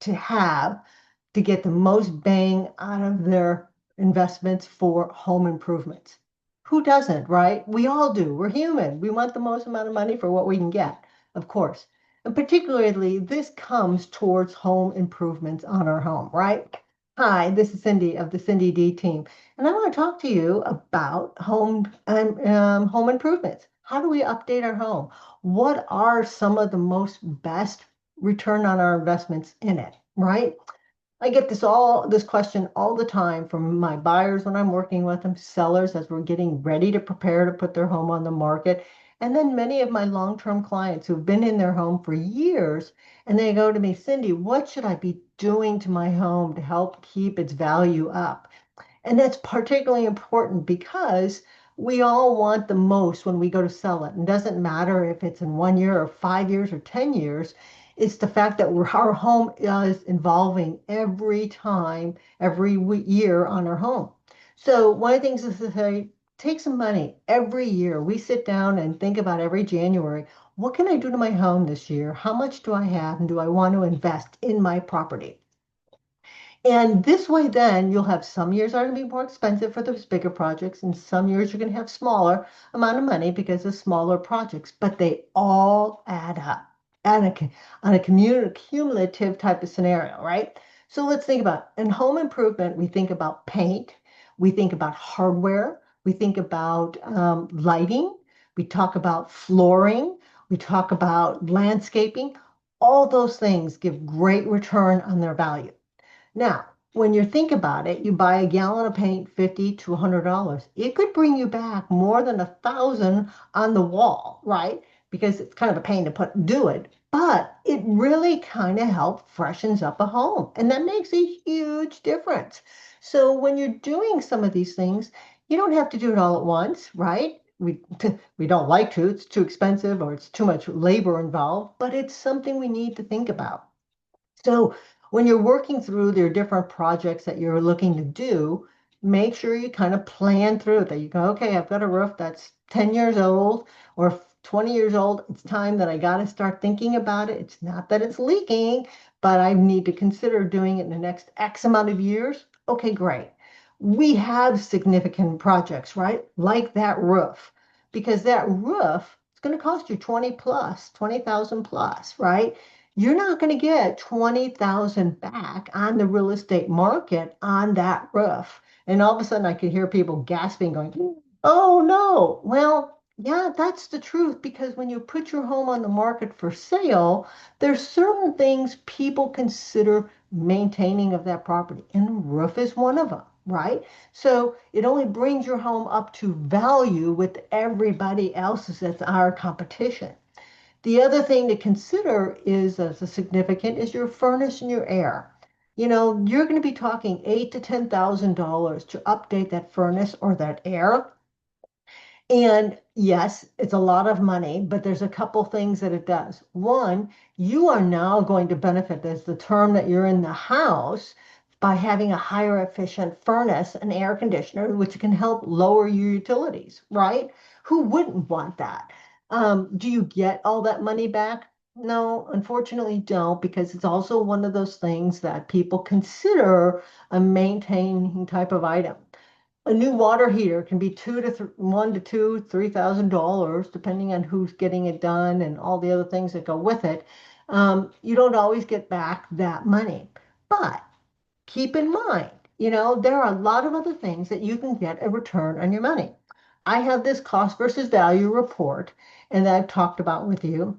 to have to get the most bang out of their investments for home improvements. Who doesn't, right? We all do. We're human. We want the most amount of money for what we can get, of course. And particularly, this comes towards home improvements on our home, right? Hi, this is Cindy of the Cindy D team, and I want to talk to you about home improvements. How do we update our home? What are some of the most best return on our investments in it, right? I get this question all the time from my buyers when I'm working with them, sellers as we're getting ready to prepare to put their home on the market, and then many of my long-term clients who've been in their home for years, and they go to me, Cindy, what should I be doing to my home to help keep its value up? And that's particularly important because we all want the most when we go to sell it. And it doesn't matter if it's in 1 year or 5 years or 10 years. It's the fact that our home is evolving every time, every year on our home. So one of the things is to say, take some money every year. We sit down and think about every January, what can I do to my home this year? How much do I have? And do I want to invest in my property? And this way, then you'll have some years are going to be more expensive for those bigger projects, and some years you're going to have smaller amount of money because of smaller projects, but they all add up on a cumulative type of scenario, right? So let's think about in home improvement, we think about paint, we think about hardware, we think about lighting, we talk about flooring, we talk about landscaping. All those things give great return on their value. Now, when you think about it, you buy a gallon of paint, 50 to $100. It could bring you back more than 1,000 on the wall, right? Because it's kind of a pain to do it, but it really kind of helps freshens up a home, and that makes a huge difference. So when you're doing some of these things, you don't have to do it all at once, right? We don't like to, it's too expensive or it's too much labor involved, but it's something we need to think about. So when you're working through their different projects that you're looking to do, make sure you kind of plan through that. You go, okay, I've got a roof that's 10 years old or 20 years old. It's time that I got to start thinking about it. It's not that it's leaking, but I need to consider doing it in the next X amount of years. Okay, great. We have significant projects, right? Like that roof, because that roof is going to cost you 20 plus, 20,000 plus, right? You're not going to get 20,000 back on the real estate market on that roof. And all of a sudden I could hear people gasping going, oh no. Well, yeah, that's the truth because when you put your home on the market for sale, there's certain things people consider maintaining of that property, and the roof is one of them, right? So it only brings your home up to value with everybody else's that's our competition. The other thing to consider is as a significant is your furnace and your air. You know, you're going to be talking $8,000 to $10,000 to update that furnace or that air. And yes, it's a lot of money, but there's a couple things that it does. One, you are now going to benefit as the term that you're in the house by having a higher efficient furnace and air conditioner, which can help lower your utilities, right? Who wouldn't want that? Do you get all that money back? No, unfortunately, don't, because it's also one of those things that people consider a maintaining type of item. A new water heater can be 3,000 depending on who's getting it done and all the other things that go with it. You don't always get back that money, but keep in mind, there are a lot of other things that you can get a return on your money. I have this cost versus value report, and that I've talked about with you.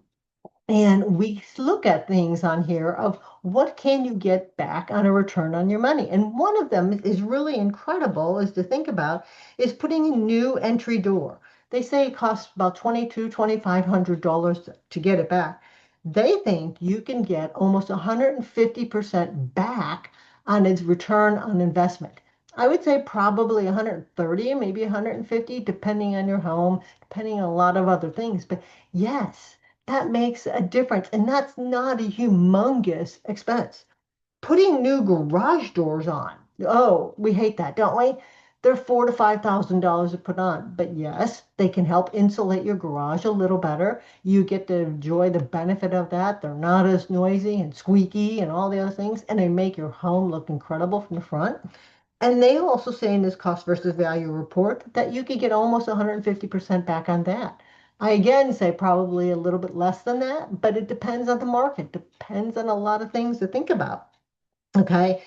And we look at things on here of what can you get back on a return on your money. And one of them is really incredible is to think about is putting a new entry door. They say it costs about $2,200, $2,500 to get it back. They think you can get almost 150% back on its return on investment. I would say probably 130, maybe 150, depending on your home, depending on a lot of other things. But yes, that makes a difference. And that's not a humongous expense. Putting new garage doors on. Oh, we hate that, don't we? They're $4,000 to $5,000 to put on, but yes, they can help insulate your garage a little better. You get to enjoy the benefit of that. They're not as noisy and squeaky and all the other things, and they make your home look incredible from the front. And they also say in this cost versus value report that you could get almost 150% back on that. I again say probably a little bit less than that, but it depends on the market, depends on a lot of things to think about. Okay.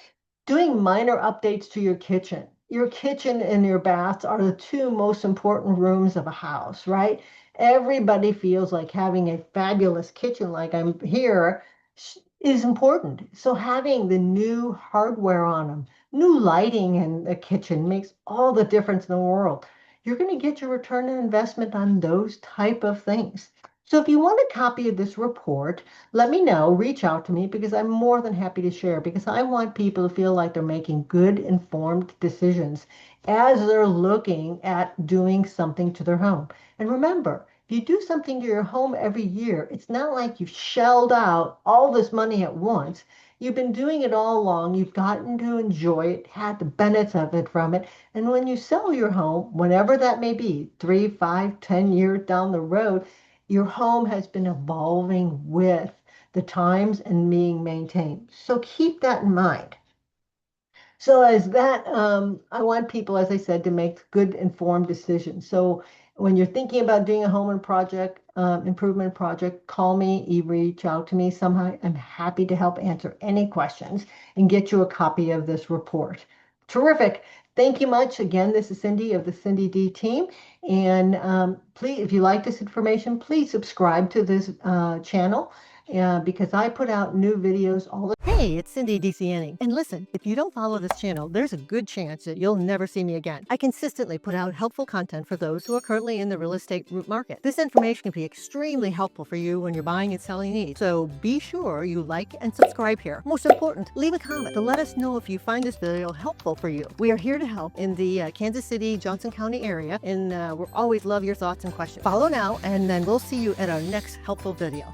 Doing minor updates to your kitchen. Your kitchen and your baths are the two most important rooms of a house, right? Everybody feels like having a fabulous kitchen, like I'm here, is important. So having the new hardware on them, new lighting in the kitchen makes all the difference in the world. You're going to get your return on investment on those type of things. So if you want a copy of this report, let me know, reach out to me because I'm more than happy to share because I want people to feel like they're making good, informed decisions as they're looking at doing something to their home. And remember, if you do something to your home every year, it's not like you've shelled out all this money at once. You've been doing it all along. You've gotten to enjoy it, had the benefits of it from it. And when you sell your home, whenever that may be, 3, 5, 10 years down the road, your home has been evolving with the times and being maintained. So keep that in mind. So as that, I want people, as I said, to make good informed decisions. So when you're thinking about doing a home and project, improvement project, call me, you reach out to me somehow. I'm happy to help answer any questions and get you a copy of this report. Terrific. Thank you much. Again, this is Cindy of the Cindy D team. And please, if you like this information, please subscribe to this channel because I put out new videos all the time. Hey, it's Cindy DICianni. And listen, if you don't follow this channel, there's a good chance that you'll never see me again. I consistently put out helpful content for those who are currently in the real estate market. This information can be extremely helpful for you when you're buying and selling needs. So be sure you like and subscribe here. Most important, leave a comment to let us know if you find this video helpful for you. We are here to help in the Kansas City, Johnson County area, and we'll always love your thoughts and questions. Follow now, and then we'll see you at our next helpful video.